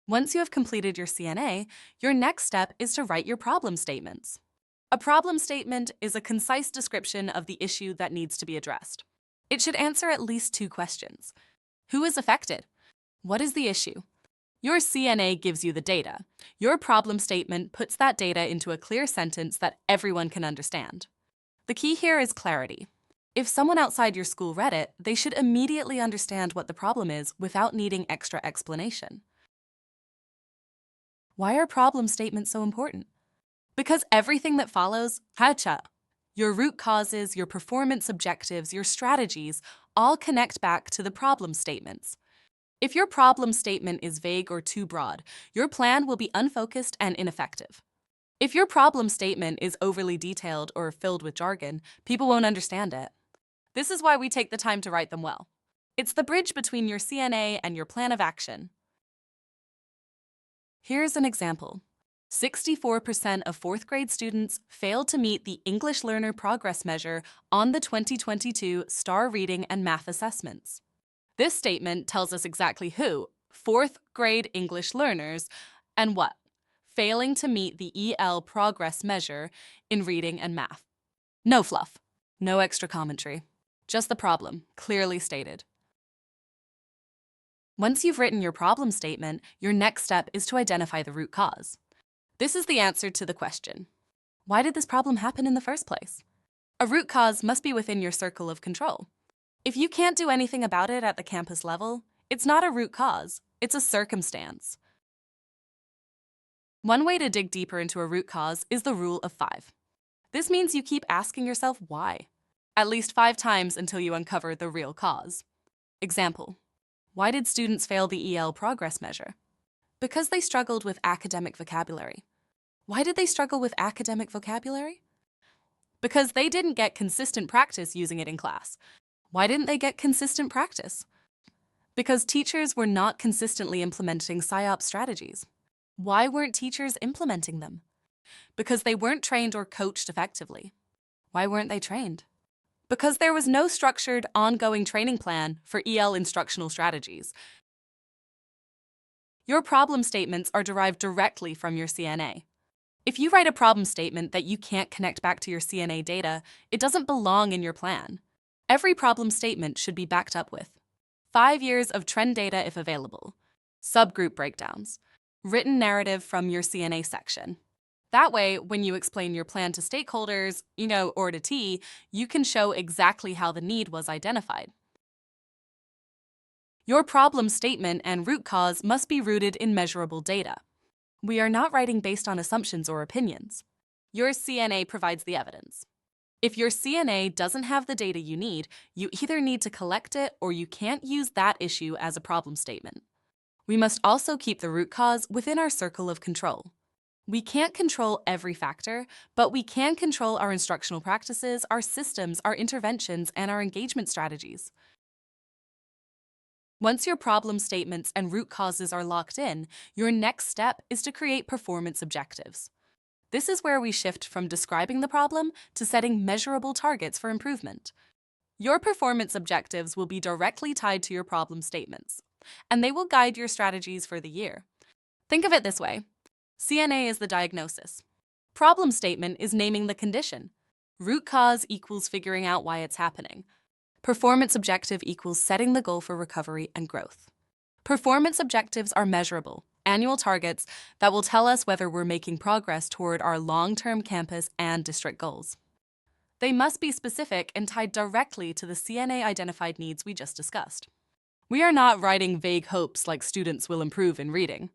Once you have completed your CNA, your next step is to write your problem statements. A problem statement is a concise description of the issue that needs to be addressed. It should answer at least two questions. Who is affected? What is the issue? Your CNA gives you the data. Your problem statement puts that data into a clear sentence that everyone can understand. The key here is clarity. If someone outside your school read it, they should immediately understand what the problem is without needing extra explanation. Why are problem statements so important? Because everything that follows, your root causes, your performance objectives, your strategies, all connect back to the problem statements. If your problem statement is vague or too broad, your plan will be unfocused and ineffective. If your problem statement is overly detailed or filled with jargon, people won't understand it. This is why we take the time to write them well. It's the bridge between your CNA and your plan of action. Here's an example. 64% of fourth grade students failed to meet the English Learner Progress Measure on the 2022 STAR Reading and Math Assessments. This statement tells us exactly who, fourth grade English learners, and what? Failing to meet the EL Progress Measure in reading and math. No fluff, no extra commentary, just the problem, clearly stated. Once you've written your problem statement, your next step is to identify the root cause. This is the answer to the question, why did this problem happen in the first place? A root cause must be within your circle of control. If you can't do anything about it at the campus level, it's not a root cause, it's a circumstance. One way to dig deeper into a root cause is the rule of 5. This means you keep asking yourself why, at least 5 times until you uncover the real cause. Example, why did students fail the EL progress measure? Because they struggled with academic vocabulary. Why did they struggle with academic vocabulary? Because they didn't get consistent practice using it in class. Why didn't they get consistent practice? Because teachers were not consistently implementing PSYOP strategies. Why weren't teachers implementing them? Because they weren't trained or coached effectively. Why weren't they trained? Because there was no structured, ongoing training plan for EL instructional strategies. Your problem statements are derived directly from your CNA. If you write a problem statement that you can't connect back to your CNA data, it doesn't belong in your plan. Every problem statement should be backed up with 5 years of trend data if available, subgroup breakdowns, written narrative from your CNA section. That way, when you explain your plan to stakeholders, or to T, you can show exactly how the need was identified. Your problem statement and root cause must be rooted in measurable data. We are not writing based on assumptions or opinions. Your CNA provides the evidence. If your CNA doesn't have the data you need, you either need to collect it or you can't use that issue as a problem statement. We must also keep the root cause within our circle of control. We can't control every factor, but we can control our instructional practices, our systems, our interventions, and our engagement strategies. Once your problem statements and root causes are locked in, your next step is to create performance objectives. This is where we shift from describing the problem to setting measurable targets for improvement. Your performance objectives will be directly tied to your problem statements, and they will guide your strategies for the year. Think of it this way. CNA is the diagnosis. Problem statement is naming the condition. Root cause equals figuring out why it's happening. Performance objective equals setting the goal for recovery and growth. Performance objectives are measurable, annual targets that will tell us whether we're making progress toward our long-term campus and district goals. They must be specific and tied directly to the CNA-identified needs we just discussed. We are not writing vague hopes like students will improve in reading.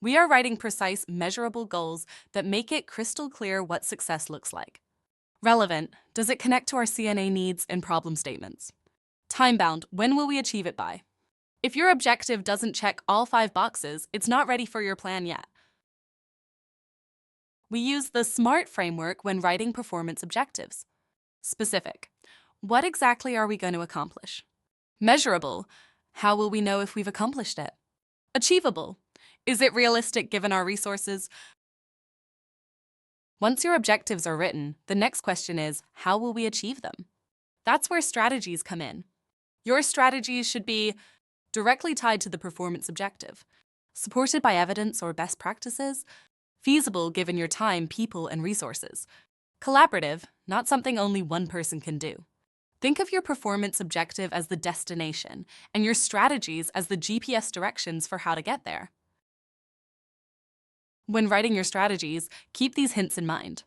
We are writing precise, measurable goals that make it crystal clear what success looks like. Relevant, does it connect to our CNA needs and problem statements? Time-bound, when will we achieve it by? If your objective doesn't check all 5 boxes, it's not ready for your plan yet. We use the SMART framework when writing performance objectives. Specific, what exactly are we going to accomplish? Measurable, how will we know if we've accomplished it? Achievable, is it realistic given our resources? Once your objectives are written, the next question is, how will we achieve them? That's where strategies come in. Your strategies should be directly tied to the performance objective. supported by evidence or best practices, feasible given your time, people, and resources, collaborative, not something only one person can do. Think of your performance objective as the destination and your strategies as the GPS directions for how to get there. When writing your strategies, keep these hints in mind.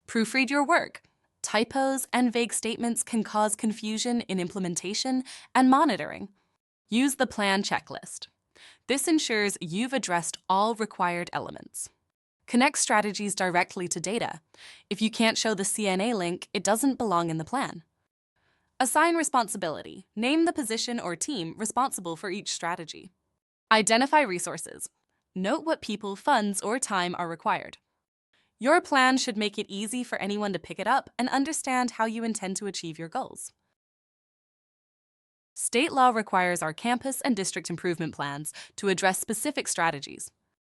Proofread your work. Typos and vague statements can cause confusion in implementation and monitoring. Use the plan checklist. This ensures you've addressed all required elements. Connect strategies directly to data. If you can't show the CNA link, it doesn't belong in the plan. Assign responsibility. Name the position or team responsible for each strategy. Identify resources. Note what people, funds, or time are required. Your plan should make it easy for anyone to pick it up and understand how you intend to achieve your goals. State law requires our campus and district improvement plans to address specific strategies.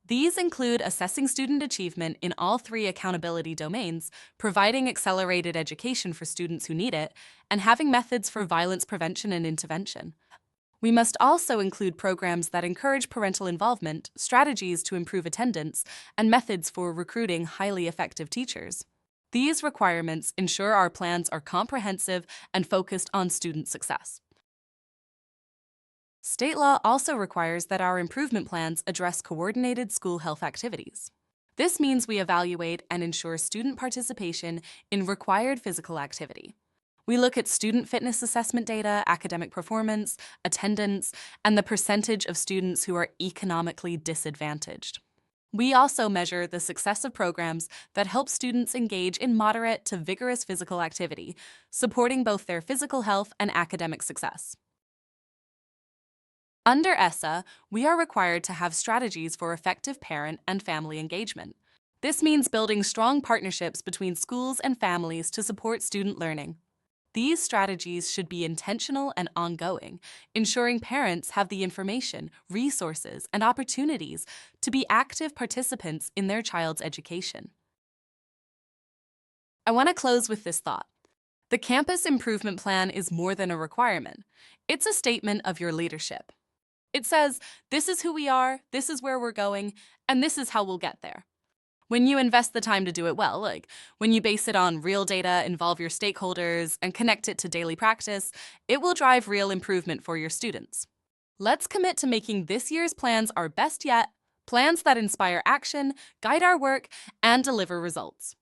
These include assessing student achievement in all 3 accountability domains, providing accelerated education for students who need it, and having methods for violence prevention and intervention. We must also include programs that encourage parental involvement, strategies to improve attendance, and methods for recruiting highly effective teachers. These requirements ensure our plans are comprehensive and focused on student success. State law also requires that our improvement plans address coordinated school health activities. This means we evaluate and ensure student participation in required physical activity. We look at student fitness assessment data, academic performance, attendance, and the percentage of students who are economically disadvantaged. We also measure the success of programs that help students engage in moderate to vigorous physical activity, supporting both their physical health and academic success. Under ESSA, we are required to have strategies for effective parent and family engagement. This means building strong partnerships between schools and families to support student learning. These strategies should be intentional and ongoing, ensuring parents have the information, resources, and opportunities to be active participants in their child's education. I want to close with this thought. The Campus Improvement Plan is more than a requirement. It's a statement of your leadership. It says, this is who we are, this is where we're going, and this is how we'll get there. When you invest the time to do it well, like when you base it on real data, involve your stakeholders, and connect it to daily practice, it will drive real improvement for your students. Let's commit to making this year's plans our best yet, plans that inspire action, guide our work, and deliver results.